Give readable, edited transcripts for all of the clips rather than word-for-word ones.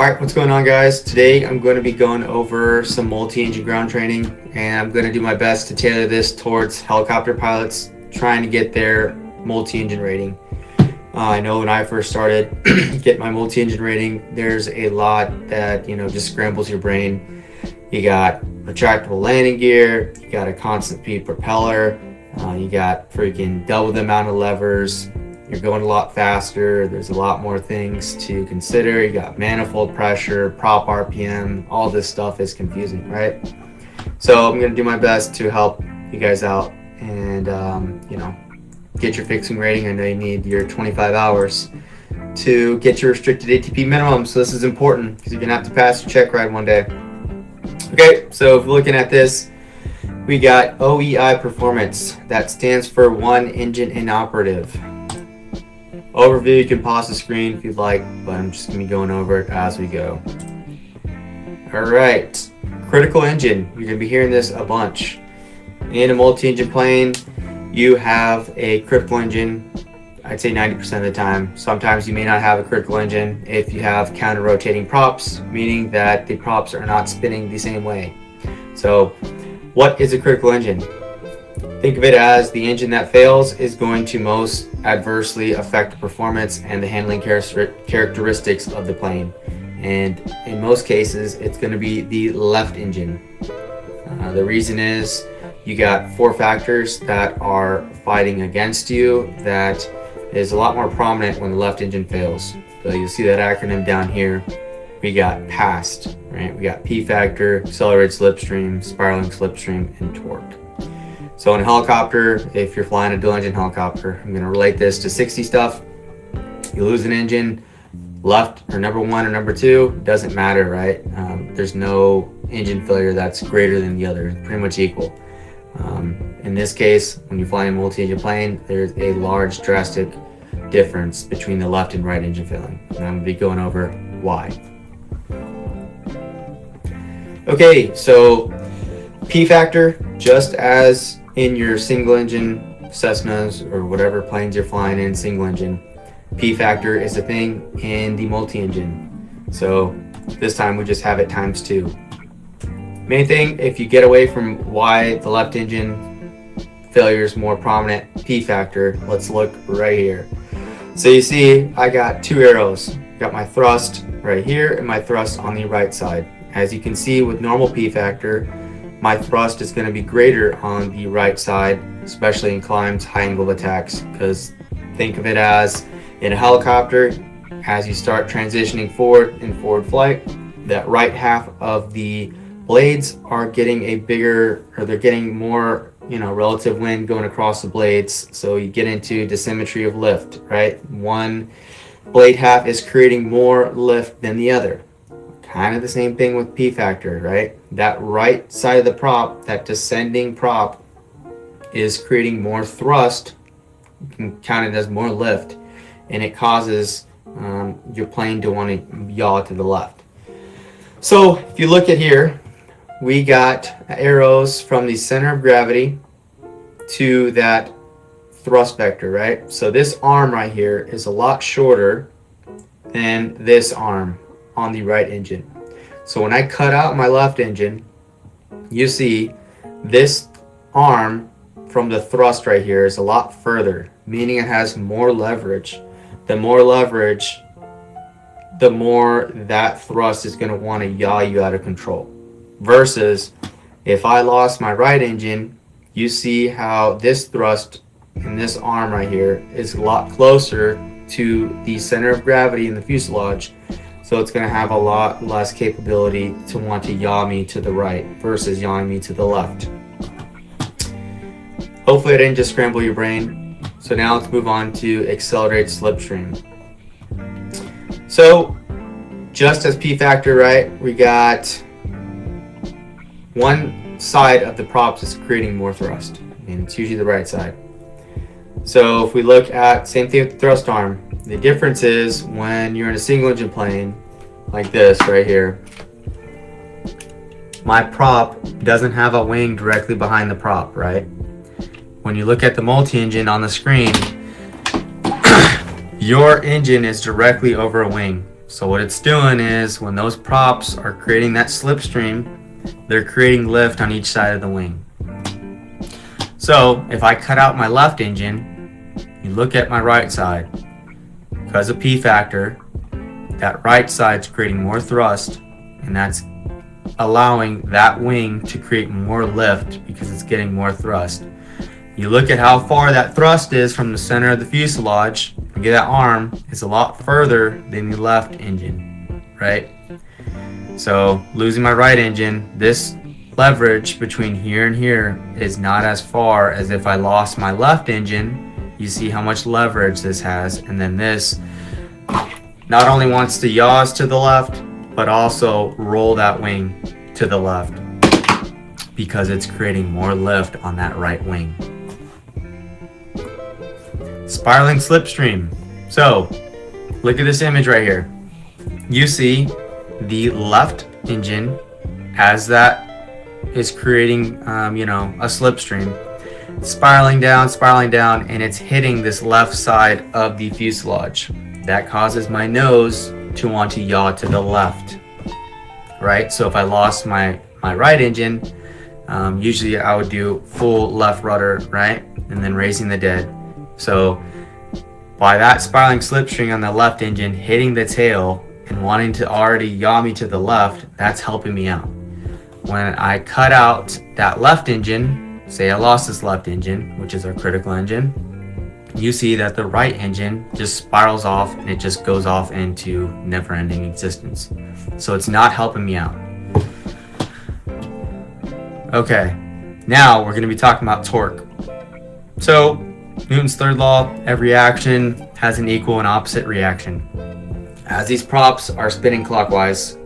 Alright, what's going on, guys? Today I'm going to be going over some multi-engine ground training, and I'm going to do my best to tailor this towards helicopter pilots trying to get their multi-engine rating. I know when I first started getting my multi-engine rating, there's a lot that just scrambles your brain. You got retractable landing gear, you got a constant speed propeller, you got freaking double the amount of levers. You're going a lot faster. There's a lot more things to consider. You got manifold pressure, prop RPM, all this stuff is confusing, right? So I'm going to do my best to help you guys out and, get your fixing rating. I know you need your 25 hours to get your restricted ATP minimum. So this is important because you're going to have to pass your check ride one day. Okay, so if we're looking at this, we got OEI performance. That stands for one engine inoperative. Overview, you can pause the screen if you'd like, but I'm just going to be going over it as we go. Alright, critical engine. You're going to be hearing this a bunch. In a multi-engine plane, you have a critical engine, I'd say 90% of the time. Sometimes you may not have a critical engine if you have counter-rotating props, meaning that the props are not spinning the same way. So, what is a critical engine? Think of it as the engine that fails is going to most adversely affect the performance and the handling characteristics of the plane. And in most cases, it's going to be the left engine. The reason is you got four factors that are fighting against you that is a lot more prominent when the left engine fails. So you'll see that acronym down here. We got PAST, right? We got P factor, accelerated slipstream, spiraling slipstream, and torque. So in a helicopter, if you're flying a dual engine helicopter, I'm going to relate this to 60 stuff. You lose an engine, left or number one or number two, doesn't matter, right? There's no engine failure that's greater than the other, it's pretty much equal. In this case, when you fly a multi-engine plane, there's a large drastic difference between the left and right engine failing. And I'm going to be going over why. Okay, so P factor, just as in your single engine Cessnas or whatever planes you're flying in single engine, P factor is a thing in the multi-engine. So this time we just have it times 2. Main thing, if you get away from why the left engine failure is more prominent, P factor, let's look right here. So you see I got 2 arrows. Got my thrust right here and my thrust on the right side. As you can see with normal P factor, my thrust is going to be greater on the right side, especially in climbs, high angle attacks, because think of it as in a helicopter, as you start transitioning forward in forward flight, that right half of the blades are getting a bigger, or they're getting more, relative wind going across the blades. So you get into dissymmetry of lift, right? One blade half is creating more lift than the other. Kind of the same thing with P factor, right? That right side of the prop, that descending prop, is creating more thrust. You can count it as more lift, and it causes your plane to want to yaw to the left. So if you look at here, we got arrows from the center of gravity to that thrust vector, right? So this arm right here is a lot shorter than this arm on the right engine. So when I cut out my left engine, you see this arm from the thrust right here is a lot further, meaning it has more leverage. The more leverage, the more that thrust is going to want to yaw you out of control. Versus if I lost my right engine, you see how this thrust in this arm right here is a lot closer to the center of gravity in the fuselage. So it's going to have a lot less capability to want to yaw me to the right versus yawing me to the left. Hopefully I didn't just scramble your brain. So now let's move on to accelerated slipstream. So just as P factor, right, we got one side of the props is creating more thrust, and it's usually the right side. So if we look at, same thing with the thrust arm, the difference is when you're in a single engine plane like this right here, my prop doesn't have a wing directly behind the prop, right? When you look at the multi-engine on the screen, your engine is directly over a wing. So what it's doing is when those props are creating that slipstream, they're creating lift on each side of the wing. So if I cut out my left engine, you look at my right side, because of P factor, that right side's creating more thrust, and that's allowing that wing to create more lift because it's getting more thrust. You look at how far that thrust is from the center of the fuselage, and get that arm, it's a lot further than the left engine, right? So losing my right engine, this leverage between here and here is not as far as if I lost my left engine. You see how much leverage this has, and then this not only wants to yaw to the left, but also roll that wing to the left because it's creating more lift on that right wing. Spiraling slipstream. So look at this image right here. You see the left engine as that is creating a slipstream, spiraling down, and it's hitting this left side of the fuselage. That causes my nose to want to yaw to the left, right? So if I lost my right engine, usually I would do full left rudder, right? And then raising the dead. So by that spiraling slipstream on the left engine hitting the tail and wanting to already yaw me to the left, that's helping me out. When I cut out that left engine, say I lost this left engine, which is our critical engine, you see that the right engine just spirals off and it just goes off into never-ending existence. So it's not helping me out. Okay, now we're going to be talking about torque. So Newton's third law, every action has an equal and opposite reaction. As these props are spinning clockwise,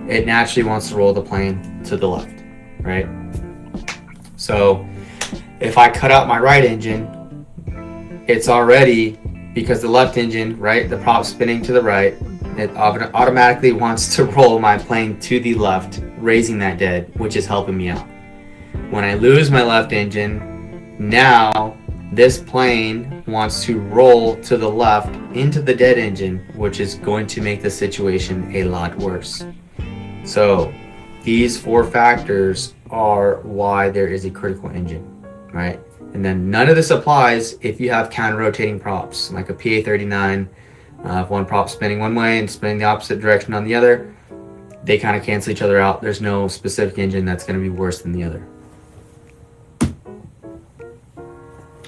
it naturally wants to roll the plane to the left, right? So if I cut out my right engine, it's already, because the left engine, right, the prop spinning to the right, it automatically wants to roll my plane to the left, raising that dead, which is helping me out. When I lose my left engine, now this plane wants to roll to the left into the dead engine, which is going to make the situation a lot worse. So these four factors are why there is a critical engine, right? And then none of this applies if you have counter-rotating props, like a PA-39. If one prop's spinning one way and spinning the opposite direction on the other, they kind of cancel each other out. There's no specific engine that's going to be worse than the other.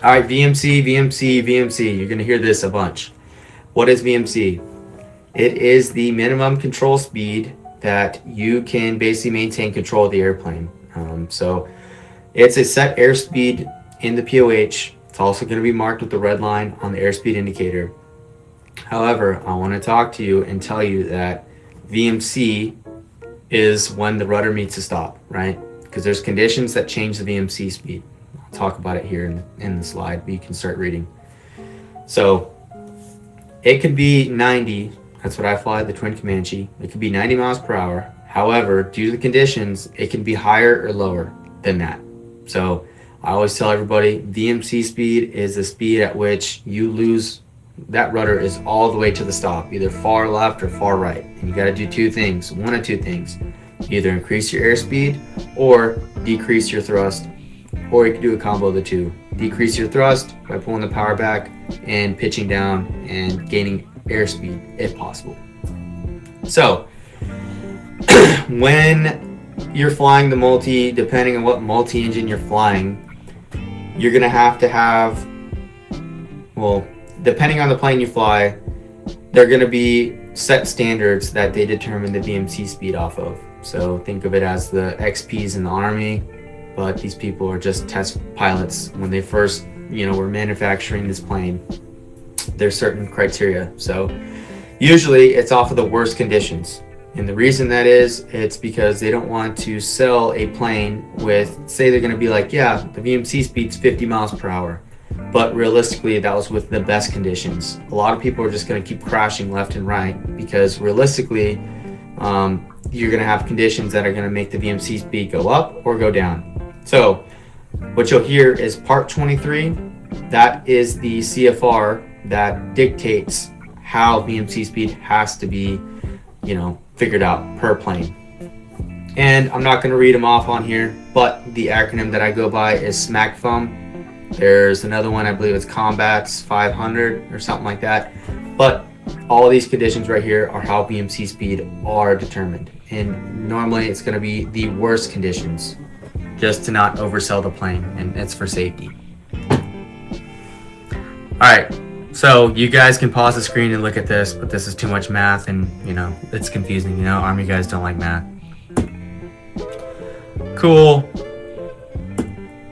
All right, VMC. You're going to hear this a bunch. What is VMC? It is the minimum control speed that you can basically maintain control of the airplane. So it's a set airspeed in the POH. It's also going to be marked with the red line on the airspeed indicator. However, I want to talk to you and tell you that VMC is when the rudder meets a stop, right? Because there's conditions that change the VMC speed. I'll talk about it here in the slide, but you can start reading. So it could be 90. That's what I fly, the Twin Comanche. It could be 90 miles per hour. However, due to the conditions, it can be higher or lower than that. So I always tell everybody, VMC speed is the speed at which you lose, that rudder is all the way to the stop, either far left or far right. And you got to do two things, one of two things. Either increase your airspeed or decrease your thrust, or you can do a combo of the two. Decrease your thrust by pulling the power back and pitching down and gaining airspeed if possible. So when you're flying the multi, depending on what multi-engine you're flying, you're going to have, well, depending on the plane you fly, they're going to be set standards that they determine the VMC speed off of. So think of it as the XPs in the Army, but these people are just test pilots. When they first, were manufacturing this plane, there's certain criteria. So usually it's off of the worst conditions. And the reason that is, it's because they don't want to sell a plane with, say they're going to be like, yeah, the VMC speed's 50 miles per hour. But realistically, that was with the best conditions. A lot of people are just going to keep crashing left and right because realistically, you're going to have conditions that are going to make the VMC speed go up or go down. So what you'll hear is part 23. That is the CFR that dictates how VMC speed has to be figured out per plane. And I'm not going to read them off on here, but the acronym that I go by is SMACFM. There's another one, I believe it's Combats 500 or something like that. But all of these conditions right here are how VMC speed are determined. And normally it's going to be the worst conditions, just to not oversell the plane, and it's for safety. Alright, so you guys can pause the screen and look at this, but this is too much math and, it's confusing. Army guys don't like math. Cool.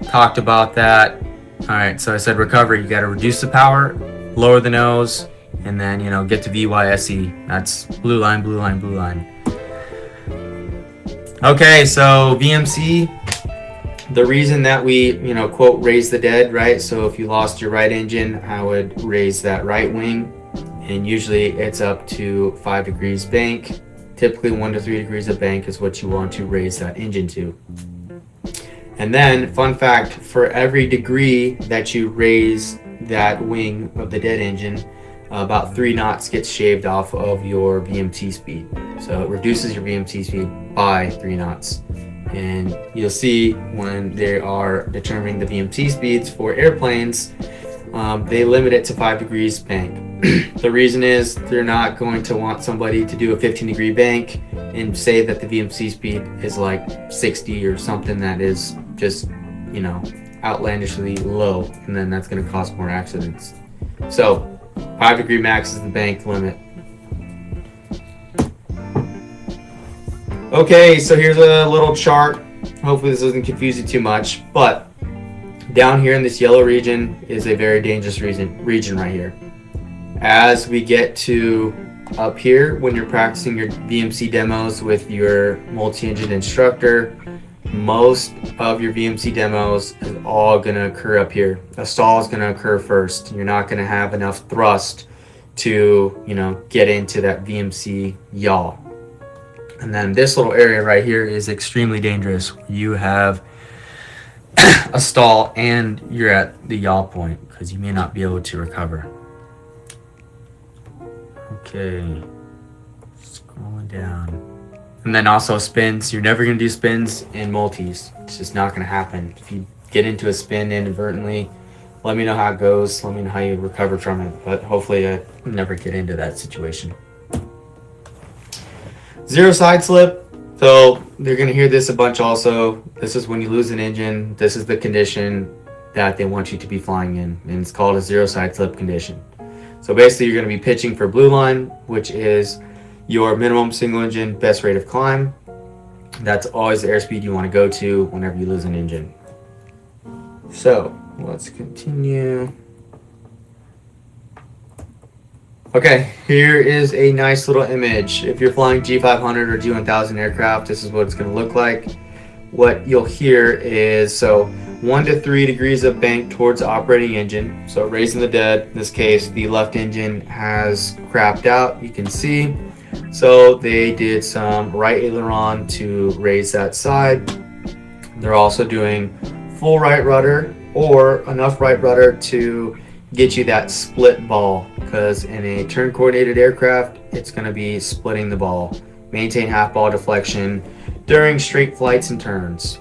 Talked about that. Alright, so I said recovery. You got to reduce the power, lower the nose, and then, get to VYSE. That's blue line, blue line, blue line. Okay, so VMC, the reason that we, quote, raise the dead, right? So if you lost your right engine, I would raise that right wing. And usually it's up to 5 degrees bank. Typically 1 to 3 degrees of bank is what you want to raise that engine to. And then, fun fact, for every degree that you raise that wing of the dead engine, about 3 knots gets shaved off of your VMT speed. So it reduces your VMT speed by 3 knots. And you'll see when they are determining the VMT speeds for airplanes, they limit it to 5 degrees bank. The reason is they're not going to want somebody to do a 15-degree bank and say that the VMC speed is like 60 or something that is just, outlandishly low, and then that's going to cause more accidents. So 5-degree max is the bank limit. Okay, so here's a little chart. Hopefully this doesn't confuse you too much, but down here in this yellow region is a very dangerous region right here. As we get to up here, when you're practicing your VMC demos with your multi-engine instructor, most of your VMC demos is all going to occur up here. A stall is going to occur first. You're not going to have enough thrust to, get into that VMC yaw. And then this little area right here is extremely dangerous. You have a stall and you're at the yaw point because you may not be able to recover. Okay, scrolling down. And then also spins. You're never going to do spins in multis. It's just not going to happen. If you get into a spin inadvertently, let me know how it goes. Let me know how you recover from it. But hopefully I never get into that situation. Zero side slip. So they're going to hear this a bunch also. This is when you lose an engine. This is the condition that they want you to be flying in. And it's called a zero side slip condition. So basically you're going to be pitching for blue line, which is your minimum single engine best rate of climb. That's always the airspeed you want to go to whenever you lose an engine. So let's continue. Okay, here is a nice little image. If you're flying G500 or G1000 aircraft, this is what it's going to look like. What you'll hear is 1 to 3 degrees of bank towards the operating engine. So raising the dead. In this case, the left engine has crapped out, you can see. So they did some right aileron to raise that side. They're also doing full right rudder or enough right rudder to get you that split ball, because in a turn coordinated aircraft, it's going to be splitting the ball. Maintain half ball deflection during straight flights and turns.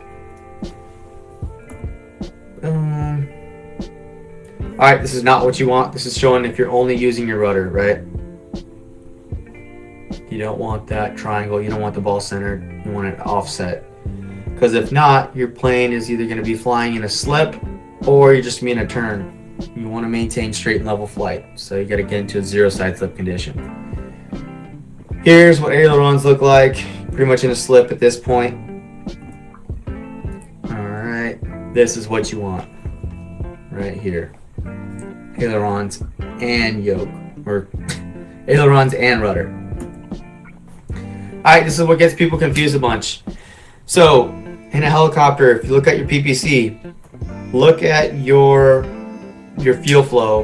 Alright, this is not what you want. This is showing if you're only using your rudder, right? You don't want that triangle. You don't want the ball centered. You want it offset. Because if not, your plane is either going to be flying in a slip or you're just going to be in a turn. You want to maintain straight and level flight. So you got to get into a zero side slip condition. Here's what ailerons look like. Pretty much in a slip at this point. Alright. This is what you want. Right here. Ailerons and yoke. Or ailerons and rudder. Alright, this is what gets people confused a bunch. So, in a helicopter, if you look at your PPC, look at your fuel flow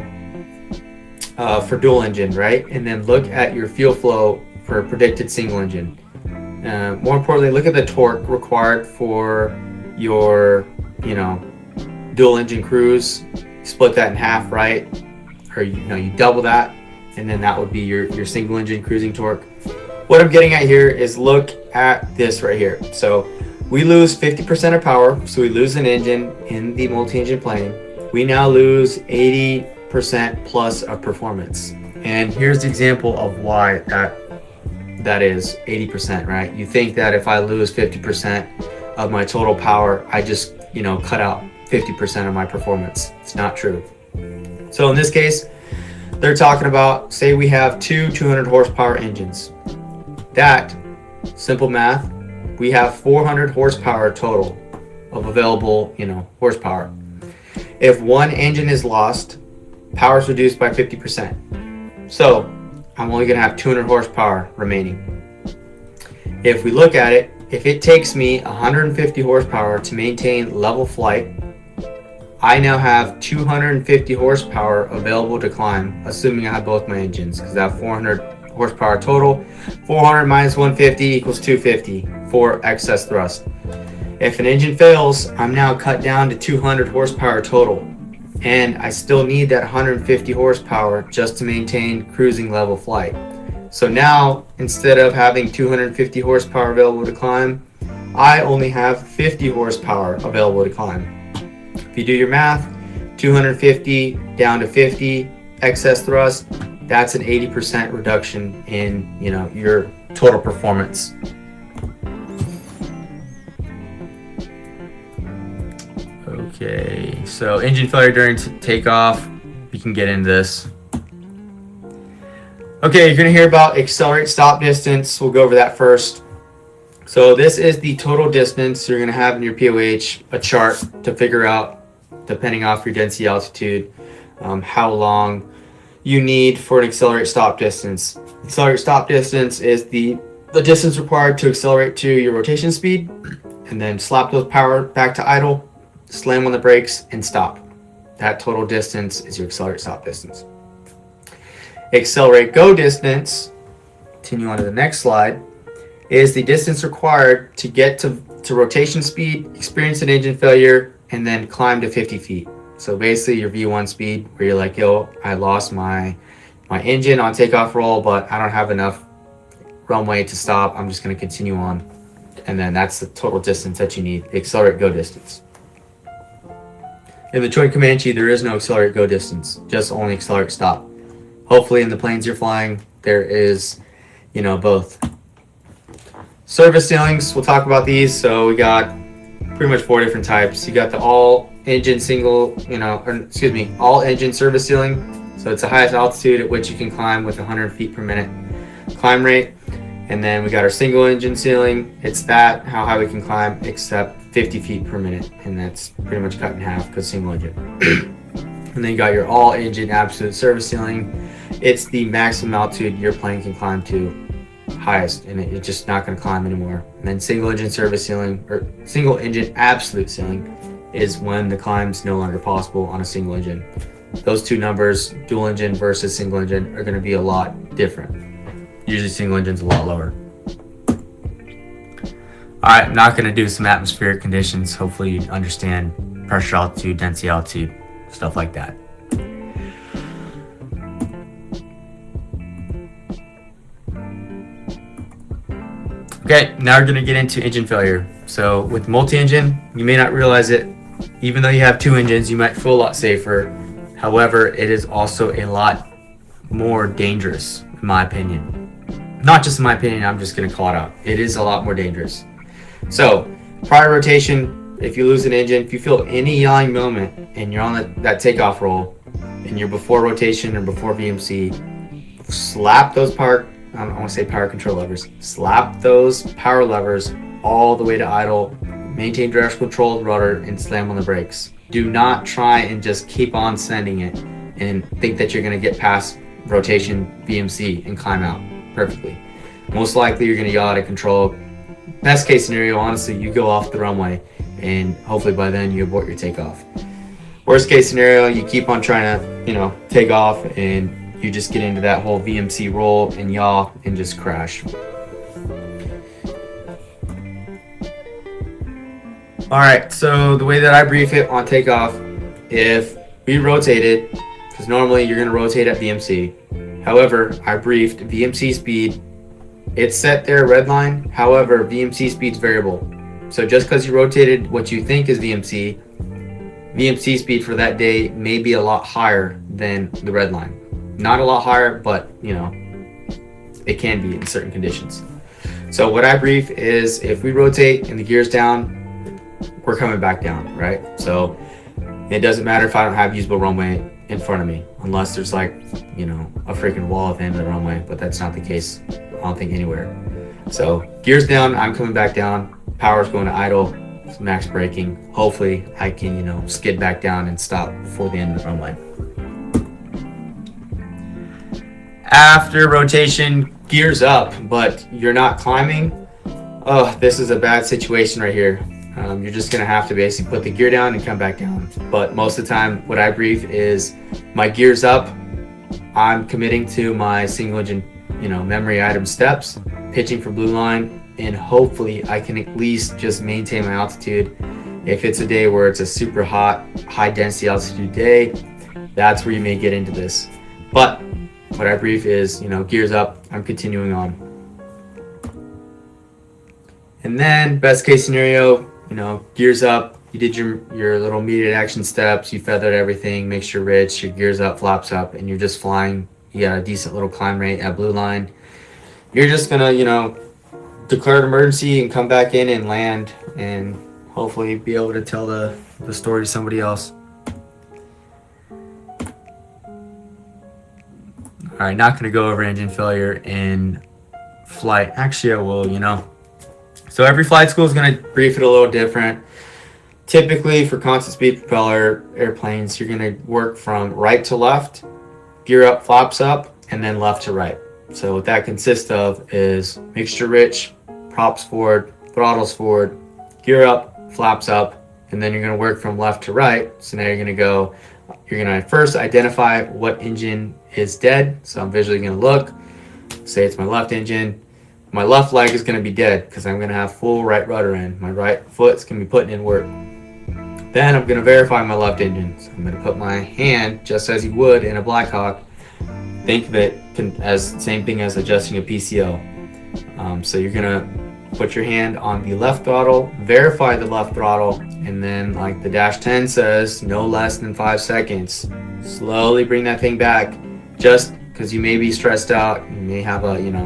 for dual engine, right? And then look at your fuel flow for predicted single engine. More importantly, look at the torque required for your, dual engine cruise. Split that in half, right? Or you double that, and then that would be your single engine cruising torque. what I'm getting at here is look at this right here. So we lose 50% of power, so we lose an engine in the multi-engine plane. We now lose 80% plus of performance. And here's the example of why that is 80%, right? You think that if I lose 50% of my total power, I just, cut out 50% of my performance. It's not true. So in this case, they're talking about, say we have two 200 horsepower engines. That, simple math, we have 400 horsepower total of available, horsepower. If one engine is lost, power is reduced by 50%. So I'm only going to have 200 horsepower remaining. If we look at it, if it takes me 150 horsepower to maintain level flight, I now have 250 horsepower available to climb, assuming I have both my engines, because I have 400 horsepower total. 400 minus 150 equals 250 for excess thrust. If an engine fails, I'm now cut down to 200 horsepower total, and I still need that 150 horsepower just to maintain cruising level flight. So now, instead of having 250 horsepower available to climb, I only have 50 horsepower available to climb. If you do your math, 250 down to 50 excess thrust, that's an 80% reduction in, your total performance. Okay, so engine failure during takeoff, we can get into this. Okay, you're gonna hear about accelerate stop distance. We'll go over that first. So this is the total distance you're gonna have in your POH, a chart to figure out, depending off your density altitude, how long you need for an accelerate stop distance. Accelerate stop distance is the distance required to accelerate to your rotation speed, and then slap those power back to idle, slam on the brakes, and stop. That total distance is your accelerate stop distance. Accelerate go distance, continue on to the next slide, is the distance required to get to rotation speed, experience an engine failure, and then climb to 50 feet. So basically your V1 speed, where you're like, yo, I lost my engine on takeoff roll, but I don't have enough runway to stop. I'm just going to continue on. And then that's the total distance that you need, the accelerate go distance. In the Twin Comanche, there is no accelerate go distance, just only accelerate stop. Hopefully in the planes you're flying, there is, both. Service ceilings, we'll talk about these. So we got pretty much 4 different types. You got the all engine service ceiling. So it's the highest altitude at which you can climb with 100 feet per minute climb rate. And then we got our single engine ceiling. It's that, how high we can climb, except 50 feet per minute. And that's pretty much cut in half because single engine. And then you got your all engine absolute service ceiling. It's the maximum altitude your plane can climb to, highest, and it's just not going to climb anymore. And then single engine service ceiling, or single engine absolute ceiling, is when the climb's no longer possible on a single engine. Those two numbers, dual engine versus single engine, are going to be a lot different. Usually single engine's a lot lower. Alright, I'm not going to do some atmospheric conditions. Hopefully you understand pressure altitude, density altitude, stuff like that. Okay, now we're going to get into engine failure. So with multi-engine, you may not realize it. Even though you have 2 engines, you might feel a lot safer. However, it is also a lot more dangerous, in my opinion. Not just in my opinion, I'm just going to call it out. It is a lot more dangerous. So, prior rotation, if you lose an engine, if you feel any yawing moment and you're on that takeoff roll and you're before rotation or before VMC, slap those power control levers. Slap those power levers all the way to idle. Maintain directional control of the rudder and slam on the brakes. Do not try and just keep on sending it and think that you're going to get past rotation VMC and climb out perfectly. Most likely you're going to yaw out of control. Best case scenario, honestly, you go off the runway and hopefully by then you abort your takeoff. Worst case scenario, you keep on trying to, take off and you just get into that whole VMC roll and yaw and just crash. Alright, so the way that I brief it on takeoff, if we rotated, because normally you're going to rotate at VMC. However, I briefed VMC speed it's set there, red line. However, VMC speed's variable. So just because you rotated what you think is VMC speed for that day may be a lot higher than the red line. Not a lot higher, but you know, it can be in certain conditions. So what I brief is if we rotate and the gear's down, we're coming back down, right? So it doesn't matter if I don't have usable runway in front of me, unless there's like, you know, a freaking wall at the end of the runway, but that's not the case, I don't think, anywhere. So gear's down, I'm coming back down, power's going to idle, max braking. Hopefully I can, you know, skid back down and stop before the end of the runway. After rotation, gears up, but you're not climbing. Oh, this is a bad situation right here. You're just gonna have to basically put the gear down and come back down. But most of the time, what I brief is my gear's up. I'm committing to my single engine, you know, memory item steps, pitching for blue line, and hopefully I can at least just maintain my altitude. If it's a day where it's a super hot, high density altitude day, that's where you may get into this. But what I brief is, you know, gears up, I'm continuing on. And then best case scenario, you know, gears up, you did your little immediate action steps, you feathered everything, makes sure rich, your gears up, flaps up, and you're just flying. You got a decent little climb rate at blue line. You're just gonna, you know, declare an emergency and come back in and land and hopefully be able to tell the story to somebody else. All right, not gonna go over engine failure in flight. Actually, I will, you know. So every flight school is gonna brief it a little different. Typically for constant speed propeller airplanes, you're gonna work from right to left, gear up, flaps up, and then left to right. So what that consists of is mixture rich, props forward, throttles forward, gear up, flaps up, and then you're gonna work from left to right. So now you're gonna first identify what engine is dead. So I'm visually gonna look, say it's my left engine. My left leg is gonna be dead because I'm gonna have full right rudder in. My right foot's gonna be putting in work. Then I'm gonna verify my left engine. So I'm gonna put my hand, just as you would in a Blackhawk. Think of it as the same thing as adjusting a PCO. So you're gonna put your hand on the left throttle, verify the left throttle, and then like the dash 10 says, no less than 5 seconds. Slowly bring that thing back, just because you may be stressed out. You may have a, you know,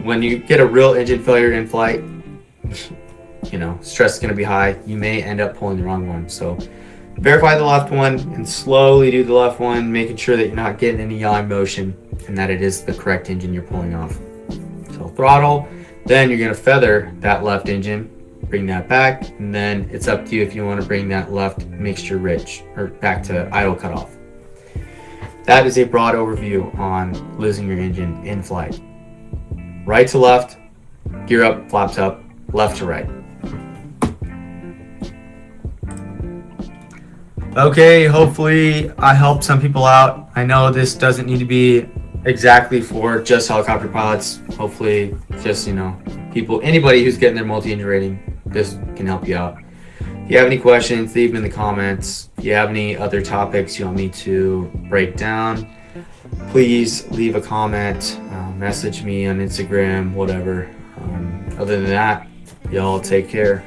when you get a real engine failure in flight, you know, stress is going to be high. You may end up pulling the wrong one. So verify the left one and slowly do the left one, making sure that you're not getting any yawing motion and that it is the correct engine you're pulling off. So throttle, then you're going to feather that left engine, bring that back, and then it's up to you if you want to bring that left mixture rich or back to idle cutoff. That is a broad overview on losing your engine in flight. Right to left, gear up, flaps up, left to right. Okay, hopefully I helped some people out. I know this doesn't need to be exactly for just helicopter pilots. Hopefully just, you know, anybody who's getting their multi-engine rating, this can help you out. If you have any questions, leave them in the comments. If you have any other topics you want me to break down, please leave a comment, message me on Instagram, whatever. Other than that, y'all take care.